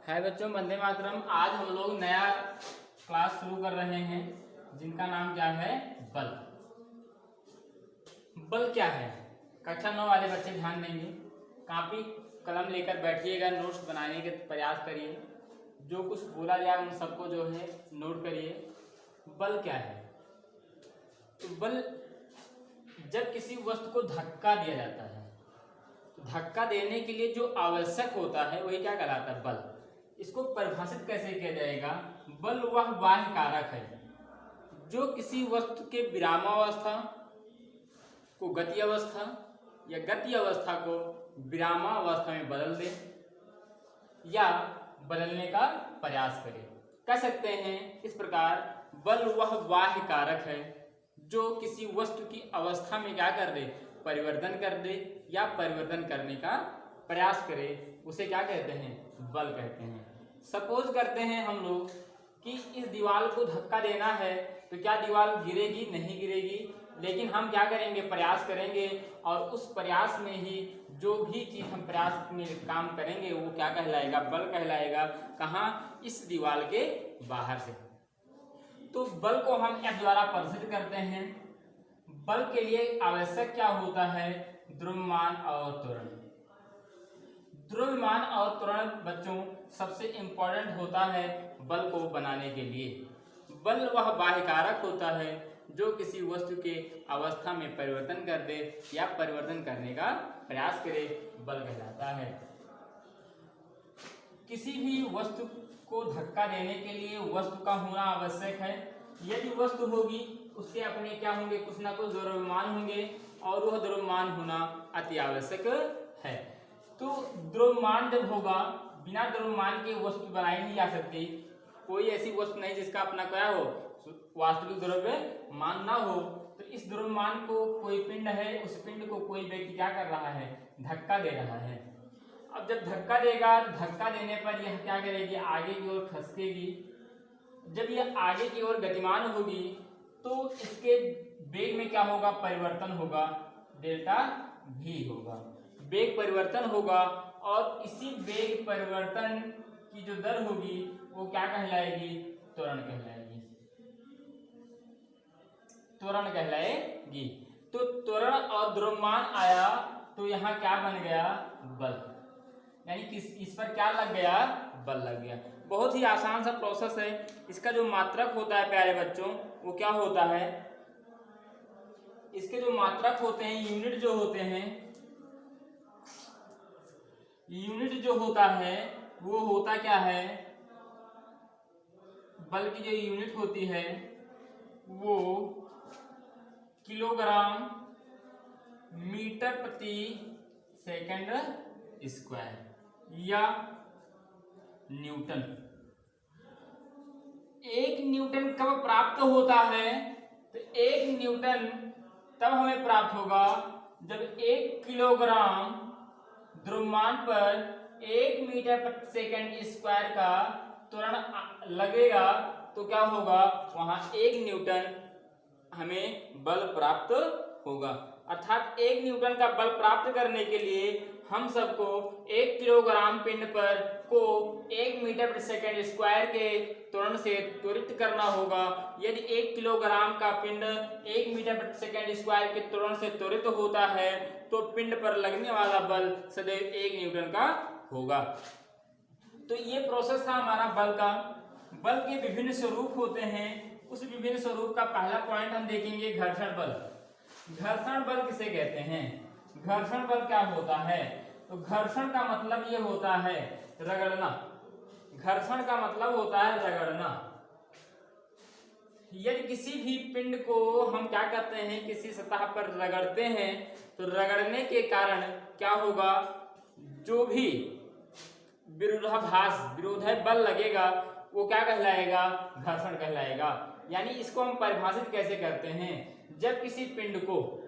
है बच्चों, वंदे मातरम। आज हम लोग नया क्लास शुरू कर रहे हैं जिनका नाम क्या है, बल। बल क्या है? कक्षा 9 वाले बच्चे ध्यान देंगे, कॉपी कलम लेकर बैठिएगा, नोट्स बनाने के प्रयास करिए, जो कुछ बोला जाए उन सबको जो है नोट करिए। बल क्या है? तो बल जब किसी वस्तु को धक्का दिया जाता है, तो धक्का देने के लिए जो आवश्यक होता है वही क्या कहलाता है, बल। इसको परिभाषित कैसे किया जाएगा? बल वह बाह्य कारक है जो किसी वस्तु के विरामावस्था को गति अवस्था या गति अवस्था को विरामावस्था में बदल दे या बदलने का प्रयास करे। कह सकते हैं इस प्रकार, बल वह बाह्य कारक है जो किसी वस्तु की अवस्था में क्या कर दे, परिवर्तन कर दे या परिवर्तन करने का प्रयास करे, उसे क्या कहते हैं, बल कहते हैं। सपोज करते हैं हम लोग कि इस दीवार को धक्का देना है, तो क्या दीवार गिरेगी? नहीं गिरेगी, लेकिन हम क्या करेंगे, प्रयास करेंगे, और उस प्रयास में ही जो भी चीज हम प्रयास में काम करेंगे वो क्या कहलाएगा, बल कहलाएगा। कहाँ? इस दीवार के बाहर से। तो बल को हम F द्वारा प्रदर्शित करते हैं। बल के लिए आवश्यक क्या होता है? द्रव्यमान और त्वरण। द्रव्यमान और त्वरण बच्चों सबसे इंपॉर्टेंट होता है बल को बनाने के लिए। बल वह बाह्य कारक होता है जो किसी वस्तु के अवस्था में परिवर्तन कर दे या परिवर्तन करने का प्रयास करे, बल कहलाता है। किसी भी वस्तु को धक्का देने के लिए वस्तु का होना आवश्यक है। यदि वस्तु होगी उसके अपने क्या होंगे, कुछ ना कुछ द्रव्यमान होंगे, और वह द्रव्यमान होना अति आवश्यक है। तो द्रव्यमान जब होगा, बिना द्रव्यमान के वस्तु बनाई नहीं जा सकती। कोई ऐसी वस्तु नहीं जिसका अपना क्या हो, वास्तविक द्रव्यमान ना हो। तो इस द्रव्यमान को कोई पिंड है, उस पिंड को कोई व्यक्ति क्या कर रहा है, धक्का दे रहा है। अब जब धक्का देगा, धक्का देने पर यह क्या करेगी, आगे की ओर खसकेगी। जब यह आगे की ओर गतिमान होगी तो इसके वेग में क्या होगा, परिवर्तन होगा, डेल्टा v होगा, वेग परिवर्तन होगा। और इसी वेग परिवर्तन की जो दर होगी वो क्या कहलाएगी, त्वरण कहलाएगी, त्वरण कहलाएगी। तो त्वरण और द्रव्यमान आया तो यहाँ क्या बन गया, बल। यानी कि इस पर क्या लग गया, बल लग गया। बहुत ही आसान सा प्रोसेस है। इसका जो मात्रक होता है प्यारे बच्चों, वो क्या होता है, इसके जो मात्रक होते हैं, यूनिट जो होते हैं, यूनिट जो होता है वो होता क्या है, बल की जो यूनिट होती है वो किलोग्राम मीटर प्रति सेकंड स्क्वायर या न्यूटन। एक न्यूटन कब प्राप्त होता है, तो एक न्यूटन तब हमें प्राप्त होगा जब 1 किलोग्राम द्रव्यमान पर 1 मीटर प्रति सेकंड स्क्वायर का त्वरण लगेगा। तो क्या होगा, वहां 1 न्यूटन हमें बल प्राप्त होगा। अर्थात 1 न्यूटन का बल प्राप्त करने के लिए हम सबको 1 किलोग्राम पिंड पर को 1 मीटर प्रति सेकंड स्क्वायर के त्वरण से त्वरित करना होगा। यदि 1 किलोग्राम का पिंड 1 मीटर प्रति सेकंड स्क्वायर के त्वरण से त्वरित होता है तो पिंड पर लगने वाला बल सदैव 1 न्यूटन का होगा। तो ये प्रोसेस था हमारा बल का। बल के विभिन्न स्वरूप होते हैं। उस विभिन्न स्वरूप का पहला पॉइंट हम देखेंगे, घर्षण बल। घर्षण बल किसे कहते हैं? घर्षण बल क्या होता है? तो घर्षण का मतलब ये होता है रगड़ना। घर्षण का मतलब होता है रगड़ना। यदि किसी भी पिंड को हम क्या करते हैं, किसी सतह पर रगड़ते हैं, तो रगड़ने के कारण क्या होगा, जो भी विरोधी बल लगेगा वो क्या कहलाएगा, घर्षण कहलाएगा। यानी इसको हम परिभाषित कैसे करते हैं, जब किसी पिंड को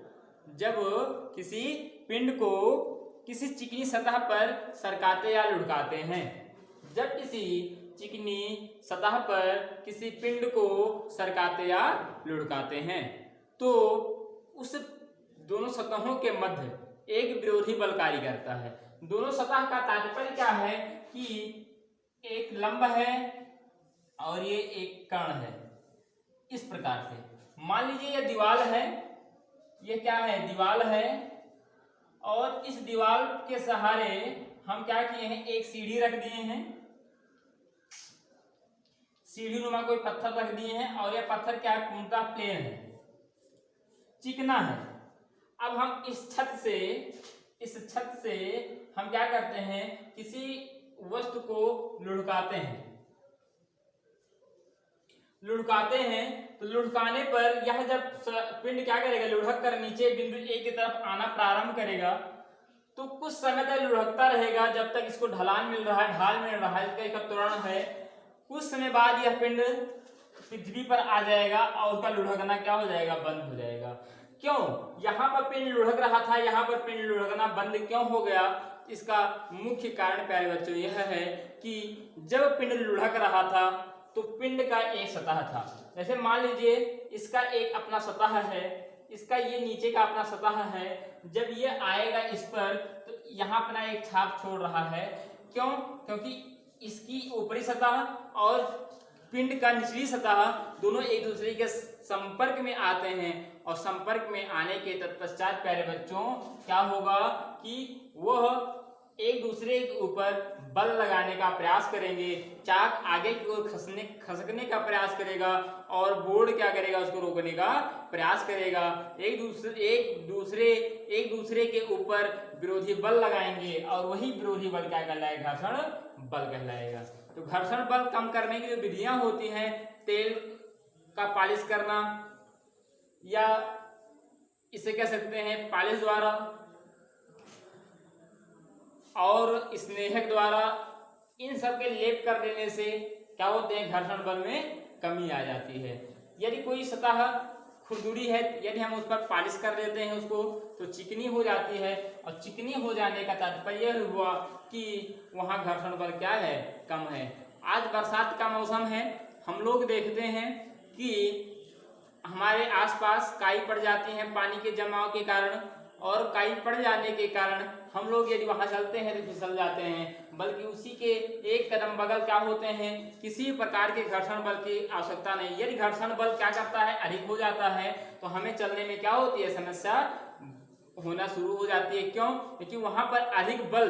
किसी चिकनी सतह पर सरकाते या लुढ़काते हैं, जब किसी चिकनी सतह पर किसी पिंड को सरकाते या लुढ़काते हैं, तो उस दोनों सतहों के मध्य एक विरोधी बल कार्य करता है। दोनों सतह का तात्पर्य क्या है कि एक लंब है और ये एक कर्ण है। इस प्रकार से मान लीजिए ये दीवार है, ये क्या है, दीवार है, और इस दीवार के सहारे हम क्या किए हैं, एक सीढ़ी रख दिए हैं, सीढ़ी नुमा कोई पत्थर रख दिए हैं, और यह पत्थर क्या है, पूर्णतः प्लेन है, चिकना है। अब हम इस छत से हम क्या करते हैं, किसी वस्तु को लुढ़काते हैं तो लुढ़काने पर यह जब पिंड क्या करेगा, लुढ़क कर नीचे बिंदु ए की तरफ आना प्रारंभ करेगा, तो कुछ समय तक लुढ़कता रहेगा जब तक इसको ढलान मिल रहा है, ढाल मिल रहा है, इसका त्वरण है। कुछ समय बाद यह पिंड पृथ्वी पर आ जाएगा और उसका लुढ़कना क्या हो जाएगा, बंद हो जाएगा। क्यों, यहाँ पर पिंड लुढ़क रहा था, यहाँ पर पिंड लुढ़कना बंद क्यों हो गया? इसका मुख्य कारण प्यारे बच्चों यह है कि जब पिंड लुढ़क रहा था तो पिंड का एक सतह था, जैसे मान लीजिए इसका एक अपना सतह है, इसका ये नीचे का अपना सतह है, जब ये आएगा इस पर तो यहाँ अपना एक छाप छोड़ रहा है। क्यों? क्योंकि इसकी ऊपरी सतह और पिंड का निचली सतह दोनों एक दूसरे के संपर्क में आते हैं, और संपर्क में आने के तत्पश्चात प्यारे बच्चों क्या होगा कि वह एक दूसरे के ऊपर बल लगाने का प्रयास करेंगे, चाक आगे की ओर खसकने का प्रयास करेगा और बोर्ड क्या करेगा, उसको रोकने का प्रयास करेगा। एक दूसरे के ऊपर विरोधी बल लगाएंगे और वही विरोधी बल क्या कहलाएगा, घर्षण बल कहलाएगा। तो घर्षण बल कम करने की जो विधियां होती हैं, तेल का पालिश करना, या इसे कह सकते हैं पालिश द्वारा और स्नेहक द्वारा, इन सब के लेप कर देने से क्या होते हैं, घर्षण बल में कमी आ जाती है। यदि कोई सतह खुरदुरी है, यदि हम उस पर पालिश कर देते हैं उसको, तो चिकनी हो जाती है, और चिकनी हो जाने का तात्पर्य हुआ कि वहाँ घर्षण बल क्या है, कम है। आज बरसात का मौसम है, हम लोग देखते हैं कि हमारे आसपास काई पड़ जाती है पानी के जमाव के कारण, और काई पड़ जाने के कारण हम लोग यदि वहां चलते हैं तो फिसल जाते हैं, बल्कि उसी के एक कदम बगल क्या होते हैं, किसी प्रकार के घर्षण बल की आवश्यकता नहीं। यदि घर्षण बल क्या करता है, अधिक हो जाता है, तो हमें चलने में क्या होती है, समस्या होना शुरू हो जाती है। क्यों? क्योंकि वहां पर अधिक बल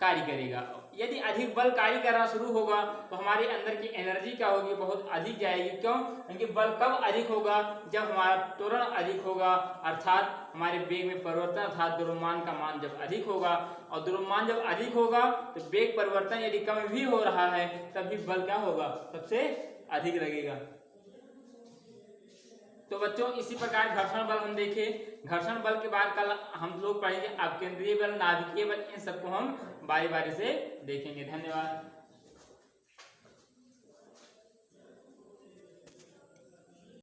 कार्य करेगा। यदि अधिक बल कार्य करना शुरू होगा तो हमारे अंदर की एनर्जी क्या होगी, बहुत अधिक जाएगी। क्यों? क्योंकि बल कब अधिक होगा, जब हमारा त्वरण अधिक होगा, अर्थात हमारे वेग में परिवर्तन, अर्थात द्रव्यमान का मान जब अधिक होगा, और द्रव्यमान जब अधिक होगा तो वेग परिवर्तन यदि कम भी हो रहा है तभी बल क्या होगा, सबसे अधिक लगेगा। तो बच्चों इसी प्रकार घर्षण बल हम देखे। घर्षण बल के बाद कल हम लोग पढ़ेंगे अपकेंद्रीय बल, नाभिकीय बल, इन सबको हम बारी बारी से देखेंगे। धन्यवाद।